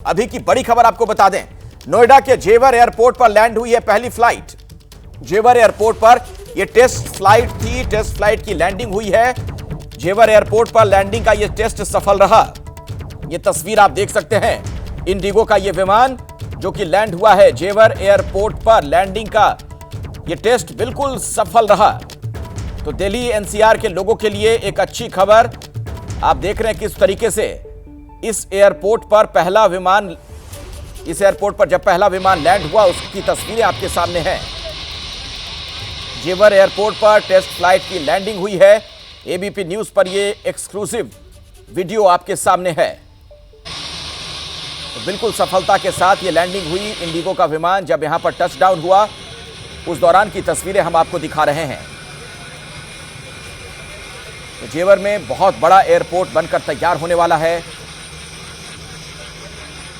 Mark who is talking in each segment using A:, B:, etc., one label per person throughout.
A: अभी की बड़ी खबर आपको बता दें, नोएडा के जेवर एयरपोर्ट पर लैंड हुई है पहली फ्लाइट। जेवर एयरपोर्ट पर यह टेस्ट फ्लाइट थी, टेस्ट फ्लाइट की लैंडिंग हुई है। जेवर एयरपोर्ट पर लैंडिंग का यह टेस्ट सफल रहा। यह तस्वीर आप देख सकते हैं, इंडिगो का यह विमान जो कि लैंड हुआ है जेवर एयरपोर्ट पर। लैंडिंग का यह टेस्ट बिल्कुल सफल रहा। तो दिल्ली एनसीआर के लोगों के लिए एक अच्छी खबर। आप देख रहे हैं किस तरीके से इस एयरपोर्ट पर जब पहला विमान लैंड हुआ उसकी तस्वीरें आपके सामने हैं। जेवर एयरपोर्ट पर टेस्ट फ्लाइट की लैंडिंग हुई है। एबीपी न्यूज पर यह एक्सक्लूसिव वीडियो आपके सामने है। तो बिल्कुल सफलता के साथ यह लैंडिंग हुई। इंडिगो का विमान जब यहां पर टच डाउन हुआ उस दौरान की तस्वीरें हम आपको दिखा रहे हैं। तो जेवर में बहुत बड़ा एयरपोर्ट बनकर तैयार होने वाला है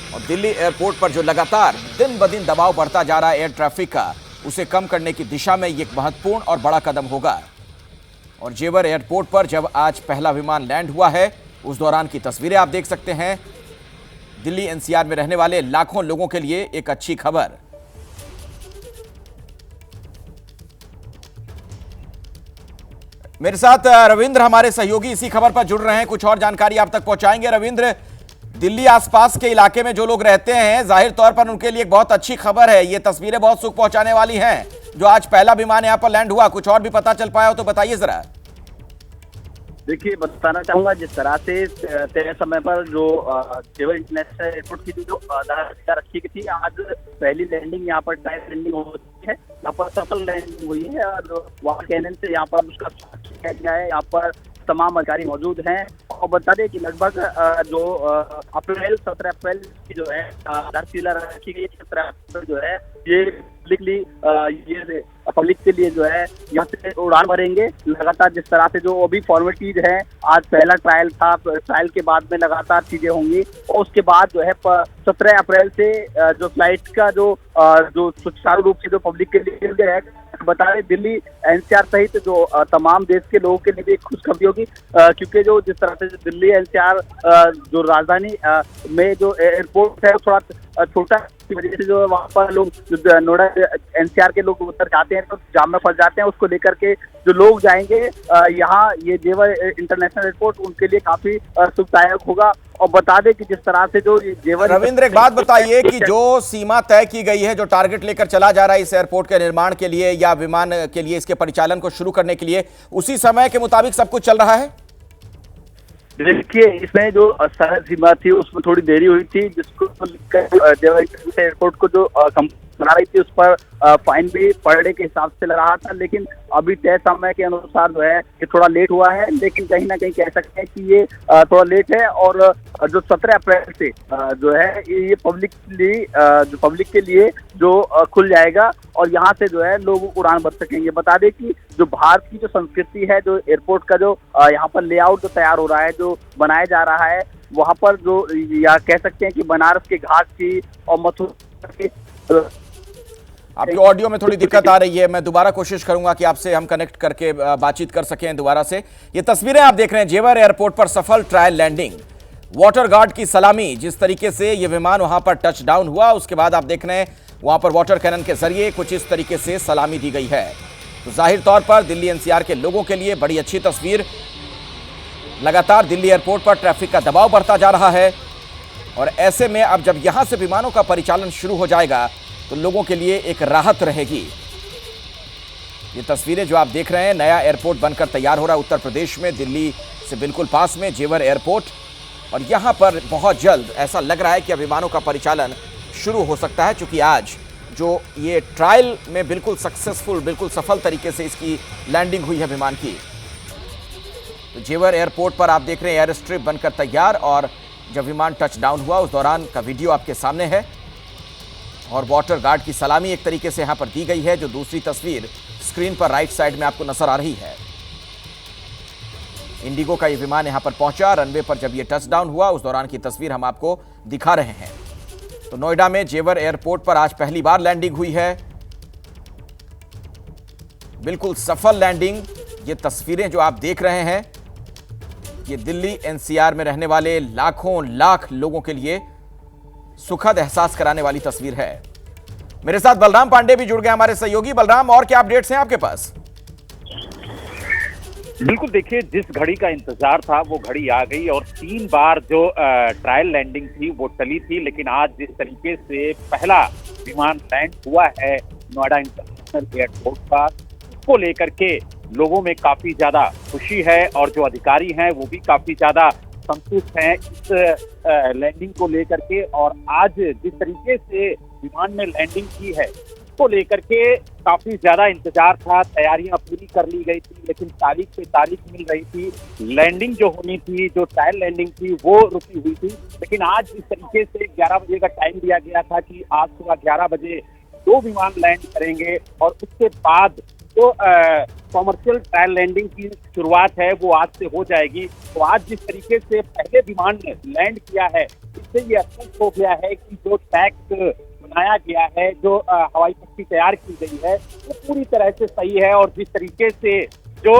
A: और दिल्ली एयरपोर्ट पर जो लगातार दिन ब दिन दबाव बढ़ता जा रहा है एयर ट्रैफिक का, उसे कम करने की दिशा में ये एक महत्वपूर्ण और बड़ा कदम होगा। और जेवर एयरपोर्ट पर जब आज पहला विमान लैंड हुआ है उस दौरान की तस्वीरें आप देख सकते हैं। दिल्ली एनसीआर में रहने वाले लाखों लोगों के लिए एक अच्छी खबर। मेरे साथ रविंद्र हमारे सहयोगी इसी खबर पर जुड़ रहे हैं, कुछ और जानकारी आप तक पहुंचाएंगे। रविंद्र, दिल्ली आसपास के इलाके में जो लोग रहते हैं जाहिर तौर पर उनके लिए एक बहुत अच्छी खबर है। ये तस्वीरें बहुत सुख पहुंचाने वाली हैं। जो आज पहला विमान यहां पर लैंड हुआ, कुछ और भी पता चल पाया हो तो बताइए जरा।
B: देखिए, बताना चाहूंगा जिस तरह से तय समय पर जो जेवर इंटरनेशनल एयरपोर्ट की जो आधारशिला रखी गई थी, आज पहली लैंडिंग यहाँ पर ट्रायल लैंडिंग हो चुकी है। यहाँ पर सफल लैंडिंग हुई है और वहाँ कैनन से यहाँ पर उसका स्वागत किया गया है। यहाँ पर तमाम अधिकारी मौजूद हैं और बता दें कि लगभग जो 17 अप्रैल की जो है आधारशिला रखी गई, 17 अप्रैल जो है ये पब्लिक के लिए जो है यहाँ से उड़ान भरेंगे। लगातार जिस तरह से जो अभी फॉर्मेलिटीज है, आज पहला ट्रायल था, ट्रायल के बाद में लगातार चीजें होंगी और उसके बाद जो है 17 अप्रैल से जो फ्लाइट का जो सुचारू रूप से जो पब्लिक के लिए है। बता रहे दिल्ली एनसीआर सहित जो तमाम देश के लोगों के लिए भी खुशखबरी होगी, क्योंकि जो जिस तरह से दिल्ली एनसीआर जो राजधानी में जो एयरपोर्ट है थोड़ा छोटा की वजह से जो वहाँ पर लोग नोएडा एनसीआर के लोग उतर जाते हैं तो जाम में फंस जाते हैं। उसको लेकर के जो लोग जाएंगे यहाँ ये जेवर इंटरनेशनल एयरपोर्ट उनके लिए काफी सुखदायक होगा। और बता दें कि जिस तरह से जो जेवर,
A: रविंद्र एक बात बताइए कि जो सीमा तय की गई है, जो टारगेट लेकर चला जा रहा है इस एयरपोर्ट के निर्माण के लिए या विमान के लिए इसके परिचालन को शुरू करने के लिए, उसी समय के मुताबिक सब कुछ चल रहा है?
B: देखिए, इसमें जो सरहद सीमा थी उसमें थोड़ी देरी हुई थी, जिसको जेवर एयरपोर्ट को जो बना रही थी उस पर फाइन भी पर डे के हिसाब से लगा रहा था। लेकिन अभी तय समय के अनुसार जो है ये थोड़ा लेट हुआ है, लेकिन कहीं ना कहीं कह सकते हैं कि ये थोड़ा लेट है। और जो 17 अप्रैल से जो है ये पब्लिक के लिए जो खुल जाएगा और यहाँ से जो है लोग उड़ान भर सकेंगे। बता दें कि जो भारत की जो संस्कृति है, जो एयरपोर्ट का जो यहाँ पर लेआउट जो तैयार हो रहा है, जो बनाया जा रहा है, वहाँ पर जो या कह सकते हैं कि बनारस के घाट की और मथुरा के
A: आपकी ऑडियो में थोड़ी दिक्कत आ रही है। मैं दोबारा कोशिश करूंगा कि आपसे हम कनेक्ट करके बातचीत कर सकें दोबारा से। ये तस्वीरें आप देख रहे हैं जेवर एयरपोर्ट पर सफल ट्रायल लैंडिंग, वाटर गार्ड की सलामी। जिस तरीके से ये विमान वहां पर टच डाउन हुआ उसके बाद आप देख रहे हैं वहां पर वाटर कैनन के जरिए कुछ इस तरीके से सलामी दी गई है। तो जाहिर तौर पर दिल्ली एनसीआर के लोगों के लिए बड़ी अच्छी तस्वीर। लगातार दिल्ली एयरपोर्ट पर ट्रैफिक का दबाव बढ़ता जा रहा है और ऐसे में अब जब यहां से विमानों का परिचालन शुरू हो जाएगा तो लोगों के लिए एक राहत रहेगी। ये तस्वीरें जो आप देख रहे हैं, नया एयरपोर्ट बनकर तैयार हो रहा है उत्तर प्रदेश में, दिल्ली से बिल्कुल पास में जेवर एयरपोर्ट। और यहां पर बहुत जल्द ऐसा लग रहा है कि अब विमानों का परिचालन शुरू हो सकता है, क्योंकि आज जो ये ट्रायल में बिल्कुल सक्सेसफुल, बिल्कुल सफल तरीके से इसकी लैंडिंग हुई है विमान की। तो जेवर एयरपोर्ट पर आप देख रहे हैं एयर स्ट्रिप बनकर तैयार और जब विमान टच डाउन हुआ उस दौरान का वीडियो आपके सामने है और वाटर गार्ड की सलामी एक तरीके से यहां पर दी गई है। जो दूसरी तस्वीर स्क्रीन पर राइट साइड में आपको नजर आ रही है, इंडिगो का ये विमान यहां पर पहुंचा। रनवे पर जब ये टच डाउन हुआ उस दौरान की तस्वीर हम आपको दिखा रहे हैं। तो नोएडा में जेवर एयरपोर्ट पर आज पहली बार लैंडिंग हुई है, बिल्कुल सफल लैंडिंग। ये तस्वीरें जो आप देख रहे हैं ये दिल्ली एनसीआर में रहने वाले लाखों लाख लोगों के लिए सुखद एहसास कराने वाली तस्वीर है। मेरे साथ बलराम पांडे भी जुड़ गए, हमारे सहयोगी। बलराम, और क्या अपडेट्स हैं आपके पास?
C: बिल्कुल, देखिए, जिस घड़ी का इंतजार था वो घड़ी आ गई और 3 बार जो ट्रायल लैंडिंग थी वो टली थी, लेकिन आज जिस तरीके से पहला विमान लैंड हुआ है नोएडा इंटरनेशनल एयरपोर्ट का, उसको लेकर के लोगों में काफी ज्यादा खुशी है और जो अधिकारी हैं वो भी काफी ज्यादा संतुष्ट हैं इस लैंडिंग को लेकर के। और आज जिस तरीके से विमान ने लैंडिंग की है को लेकर के काफी ज्यादा इंतजार था, तैयारियां पूरी कर ली गई थी, लेकिन तारीख पे तारीख मिल रही थी। लैंडिंग जो होनी थी, जो ट्रायल लैंडिंग थी, वो रुकी हुई थी। लेकिन आज जिस तरीके से 11 बजे का टाइम दिया गया था कि आज सुबह 11 बजे 2 विमान लैंड करेंगे और उसके बाद जो कॉमर्शियल ट्रायल लैंडिंग की शुरुआत है वो आज से हो जाएगी। तो आज जिस तरीके से पहले विमान ने लैंड किया है, इससे ये स्पष्ट हो गया है कि जो टैक्स बनाया गया है, जो हवाई पट्टी तैयार की गई है, वो पूरी तरह से सही है। और जिस तरीके से जो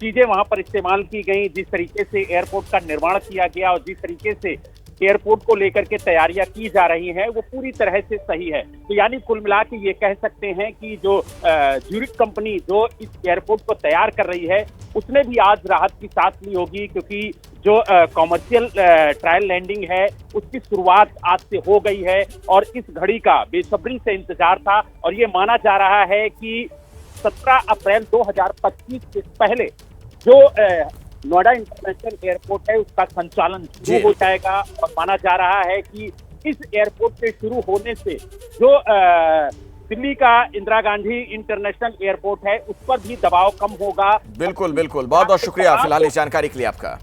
C: चीजें वहां पर इस्तेमाल की गई, जिस तरीके से एयरपोर्ट का निर्माण किया गया और जिस तरीके से एयरपोर्ट को लेकर के तैयारियां की जा रही हैं, वो पूरी तरह से सही है। तो यानी कुल मिला के ये कह सकते हैं कि जो ज्यूरिख कंपनी जो इस एयरपोर्ट को तैयार कर रही है, उसने भी आज राहत की सांस ली होगी, क्योंकि जो कॉमर्शियल ट्रायल लैंडिंग है उसकी शुरुआत आज से हो गई है और इस घड़ी का बेसब्री से इंतजार था। और ये माना जा रहा है कि 17 अप्रैल 2025 से पहले जो नोएडा इंटरनेशनल एयरपोर्ट है उसका संचालन शुरू हो जाएगा। और माना जा रहा है कि इस एयरपोर्ट के शुरू होने से जो दिल्ली का इंदिरा गांधी इंटरनेशनल एयरपोर्ट है उस पर भी दबाव कम होगा।
A: बिल्कुल बिल्कुल, बहुत बहुत शुक्रिया फिलहाल इस जानकारी के लिए आपका।